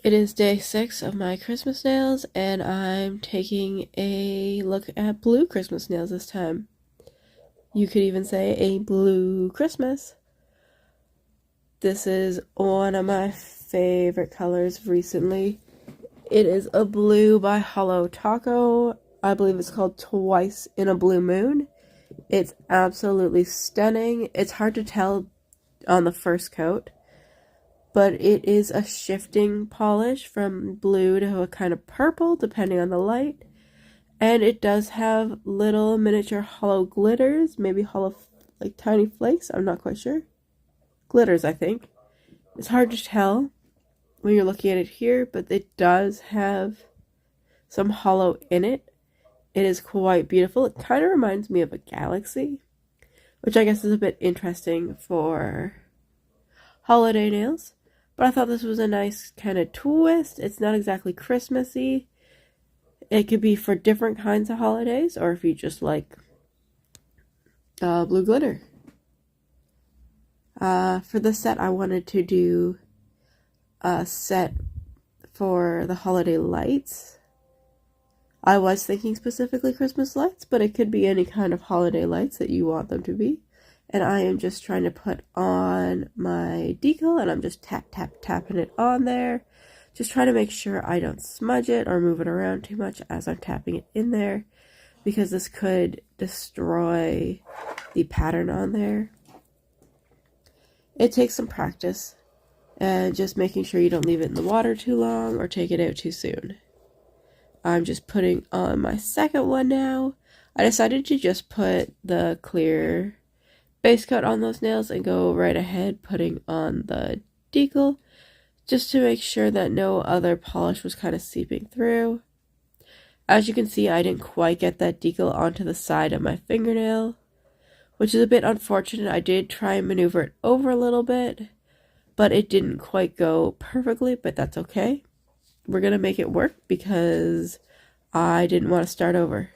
It is day 6 of my Christmas nails, and I'm taking a look at blue Christmas nails this time. You could even say a blue Christmas. This is one of my favorite colors recently. It is a blue by Holo Taco. I believe it's called Twice in a Blue Moon. It's absolutely stunning. It's hard to tell on the first coat, but it is a shifting polish from blue to a kind of purple depending on the light. And it does have little miniature hollow glitters, maybe hollow like tiny flakes, I'm not quite sure. Glitters, I think. It's hard to tell when you're looking at it here, but it does have some hollow in it. It is quite beautiful. It kind of reminds me of a galaxy, which I guess is a bit interesting for holiday nails. But I thought this was a nice kind of twist. It's not exactly Christmassy. It could be for different kinds of holidays, or if you just like blue glitter. For this set, I wanted to do a set for the holiday lights. I was thinking specifically Christmas lights, but it could be any kind of holiday lights that you want them to be. And I am just trying to put on my decal, and I'm just tapping it on there. Just trying to make sure I don't smudge it or move it around too much as I'm tapping it in there, because this could destroy the pattern on there. It takes some practice, and just making sure you don't leave it in the water too long or take it out too soon. I'm just putting on my second one now. I decided to just put the clear base coat on those nails and go right ahead putting on the decal, just to make sure that no other polish was kind of seeping through. As you can see, I didn't quite get that decal onto the side of my fingernail, which is a bit unfortunate. I did try and maneuver it over a little bit, but it didn't quite go perfectly, but that's okay. We're going to make it work because I didn't want to start over.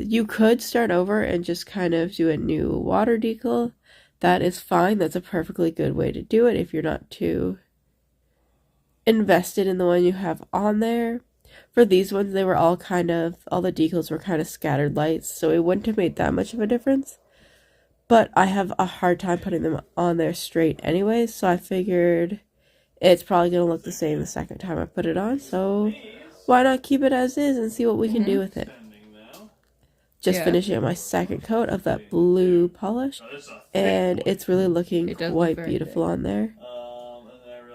You could start over and just kind of do a new water decal. That is fine. That's a perfectly good way to do it if you're not too invested in the one you have on there. For these ones, they were all the decals were kind of scattered lights, so it wouldn't have made that much of a difference. But I have a hard time putting them on there straight anyway, so I figured it's probably going to look the same the second time I put it on, so why not keep it as is and see what we can do with it. Just finishing my second coat of that blue polish, and it's really looking quite beautiful on there.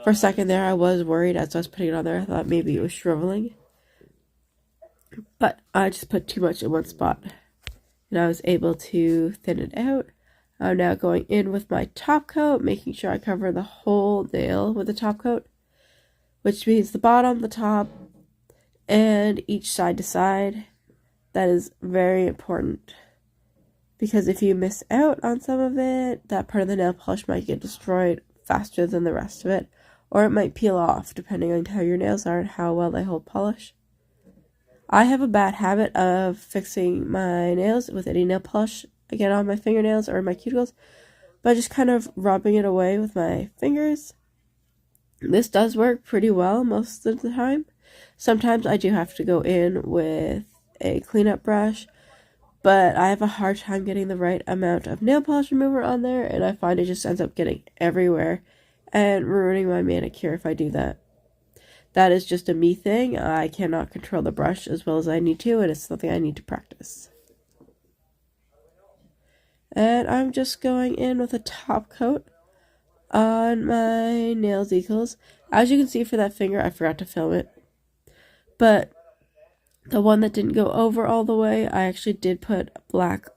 For a second there, I was worried as I was putting it on there. I thought maybe it was shriveling, but I just put too much in one spot, and I was able to thin it out. I'm now going in with my top coat, making sure I cover the whole nail with the top coat, which means the bottom, the top, and each side to side. That is very important, because if you miss out on some of it, that part of the nail polish might get destroyed faster than the rest of it, or it might peel off depending on how your nails are and how well they hold polish. I have a bad habit of fixing my nails with any nail polish I get on my fingernails or my cuticles by just kind of rubbing it away with my fingers. This does work pretty well most of the time. Sometimes I do have to go in with a cleanup brush, but I have a hard time getting the right amount of nail polish remover on there, and I find it just ends up getting everywhere and ruining my manicure if I do that. That is just a me thing. I cannot control the brush as well as I need to, and it's something I need to practice. And I'm just going in with a top coat on my nail decals. As you can see for that finger, I forgot to film it, but the one that didn't go over all the way, I actually did put black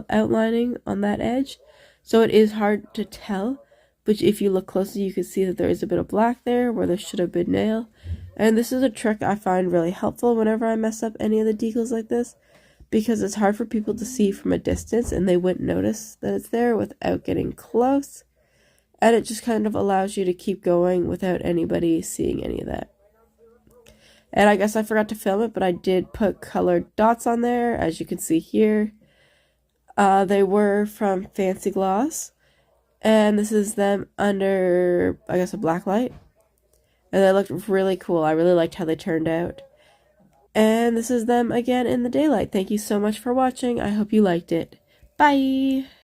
outlining on that edge, so it is hard to tell, but if you look closely you can see that there is a bit of black there where there should have been nail. And this is a trick I find really helpful whenever I mess up any of the decals like this, because it's hard for people to see from a distance and they wouldn't notice that it's there without getting close, and it just kind of allows you to keep going without anybody seeing any of that. And I guess I forgot to film it, but I did put colored dots on there, as you can see here. They were from Fancy Gloss, and this is them under, I guess, a black light. And they looked really cool. I really liked how they turned out. And this is them again in the daylight. Thank you so much for watching. I hope you liked it. Bye!